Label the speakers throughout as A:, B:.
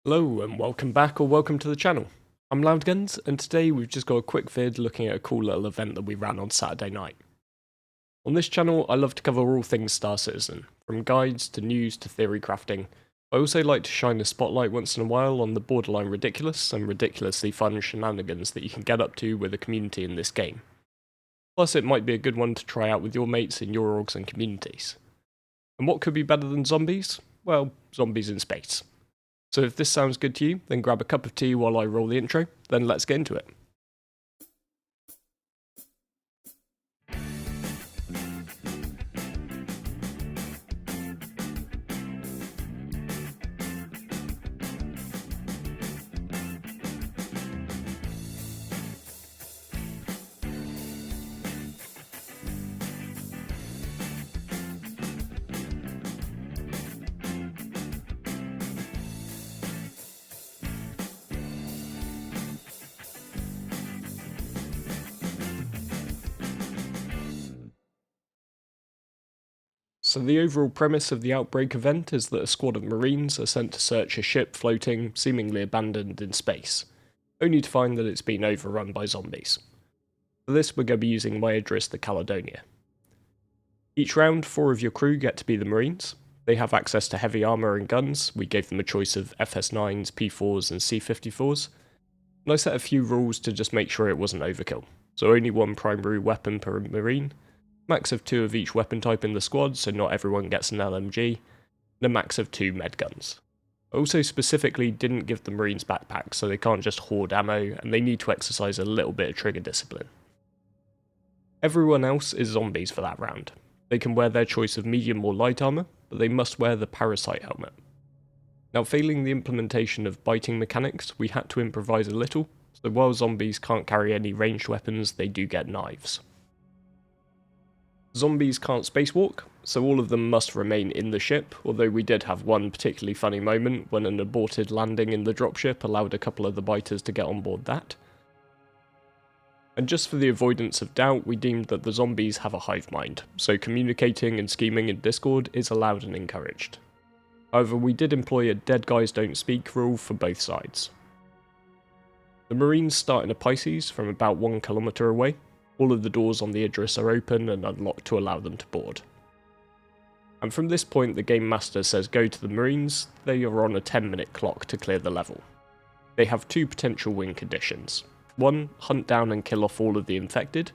A: Hello and welcome back or welcome to the channel. I'm Loudguns and today we've just got a quick vid looking at a cool little event that we ran on Saturday night. On this channel I love to cover all things Star Citizen, from guides to news to theory crafting. I also like to shine a spotlight once in a while on the borderline ridiculous and ridiculously fun shenanigans that you can get up to with a community in this game. Plus it might be a good one to try out with your mates in your orgs and communities. And what could be better than zombies? Well, zombies in space. So if this sounds good to you, then grab a cup of tea while I roll the intro, then let's get into it. So the overall premise of the Outbreak event is that a squad of Marines are sent to search a ship floating, seemingly abandoned in space, only to find that it's been overrun by zombies. For this we're going to be using my address, the Caledonia. Each round, 4 of your crew get to be the Marines. They have access to heavy armour and guns. We gave them a choice of FS9s, P4s and C54s. And I set a few rules to just make sure it wasn't overkill. So only one primary weapon per Marine, max of 2 of each weapon type in the squad, so not everyone gets an LMG, and a max of 2 med guns. I also specifically didn't give the Marines backpacks, so they can't just hoard ammo, and they need to exercise a little bit of trigger discipline. Everyone else is zombies for that round. They can wear their choice of medium or light armour, but they must wear the parasite helmet. Now, failing the implementation of biting mechanics, we had to improvise a little, so while zombies can't carry any ranged weapons, they do get knives. Zombies can't spacewalk, so all of them must remain in the ship, although we did have one particularly funny moment when an aborted landing in the dropship allowed a couple of the biters to get on board that. And just for the avoidance of doubt, we deemed that the zombies have a hive mind, so communicating and scheming in Discord is allowed and encouraged. However, we did employ a dead guys don't speak rule for both sides. The Marines start in a Pisces from about 1 kilometre away. All of the doors on the Idris are open and unlocked to allow them to board. And from this point the Game Master says go to the Marines. They are on a 10-minute clock to clear the level. They have 2 potential win conditions. 1, hunt down and kill off all of the infected,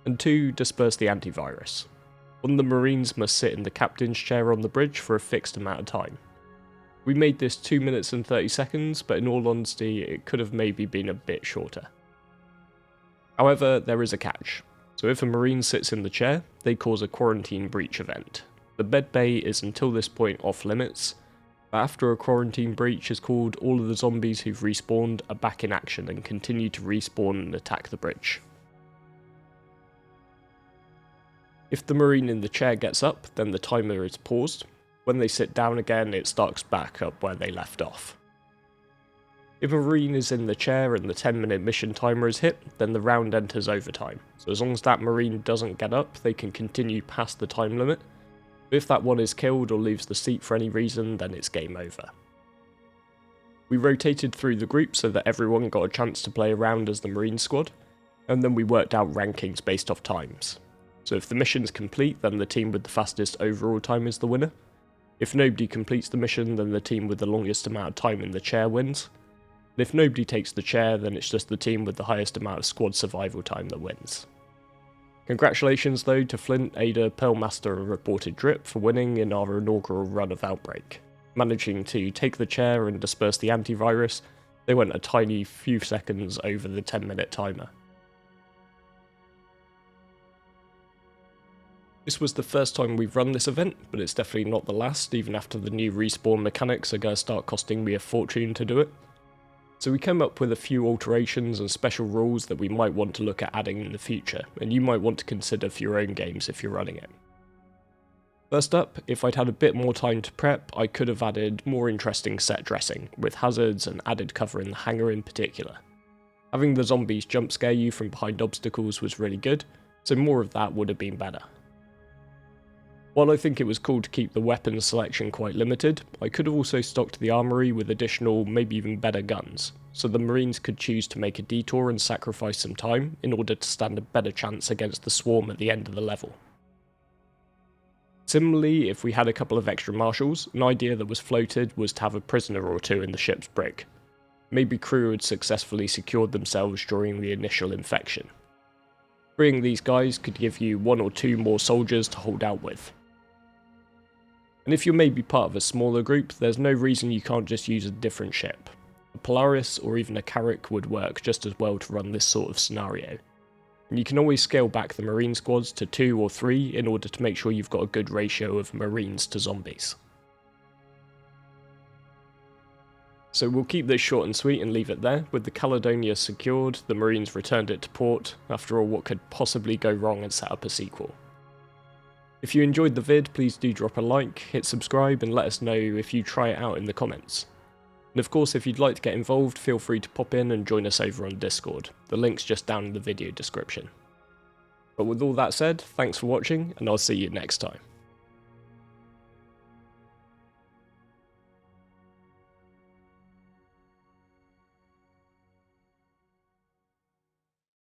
A: and 2, disperse the antivirus. One of the Marines must sit in the captain's chair on the bridge for a fixed amount of time. We made this 2 minutes and 30 seconds, but in all honesty it could have maybe been a bit shorter. However, there is a catch. So if a Marine sits in the chair, they cause a quarantine breach event. The med bay is until this point off limits, but after a quarantine breach is called, all of the zombies who've respawned are back in action and continue to respawn and attack the bridge. If the Marine in the chair gets up, then the timer is paused. When they sit down again, it starts back up where they left off. If a Marine is in the chair and the 10-minute mission timer is hit, then the round enters overtime. So as long as that Marine doesn't get up, they can continue past the time limit. But if that one is killed or leaves the seat for any reason, then it's game over. We rotated through the group so that everyone got a chance to play around as the Marine squad, and then we worked out rankings based off times. So if the mission's complete, then the team with the fastest overall time is the winner. If nobody completes the mission, then the team with the longest amount of time in the chair wins. And if nobody takes the chair, then it's just the team with the highest amount of squad survival time that wins. Congratulations though to Flint, Ada, Pearlmaster and Reported Drip for winning in our inaugural run of Outbreak. Managing to take the chair and disperse the antivirus, they went a tiny few seconds over the 10-minute timer. This was the first time we've run this event, but it's definitely not the last, even after the new respawn mechanics are going to start costing me a fortune to do it. So we came up with a few alterations and special rules that we might want to look at adding in the future, and you might want to consider for your own games if you're running it. First up, if I'd had a bit more time to prep, I could have added more interesting set dressing, with hazards and added cover in the hangar in particular. Having the zombies jump scare you from behind obstacles was really good, so more of that would have been better. While I think it was cool to keep the weapons selection quite limited, I could have also stocked the armory with additional, maybe even better guns, so the Marines could choose to make a detour and sacrifice some time in order to stand a better chance against the swarm at the end of the level. Similarly, if we had a couple of extra marshals, an idea that was floated was to have a prisoner or two in the ship's brig. Maybe crew had successfully secured themselves during the initial infection. Freeing these guys could give you 1 or 2 more soldiers to hold out with. And if you're maybe part of a smaller group, there's no reason you can't just use a different ship. A Polaris or even a Carrack would work just as well to run this sort of scenario. And you can always scale back the Marine squads to 2 or 3 in order to make sure you've got a good ratio of Marines to zombies. So we'll keep this short and sweet and leave it there. With the Caledonia secured, the Marines returned it to port. After all, what could possibly go wrong and set up a sequel? If you enjoyed the vid, please do drop a like, hit subscribe, and let us know if you try it out in the comments. And of course, if you'd like to get involved, feel free to pop in and join us over on Discord. The link's just down in the video description. But with all that said, thanks for watching, and I'll see you next time.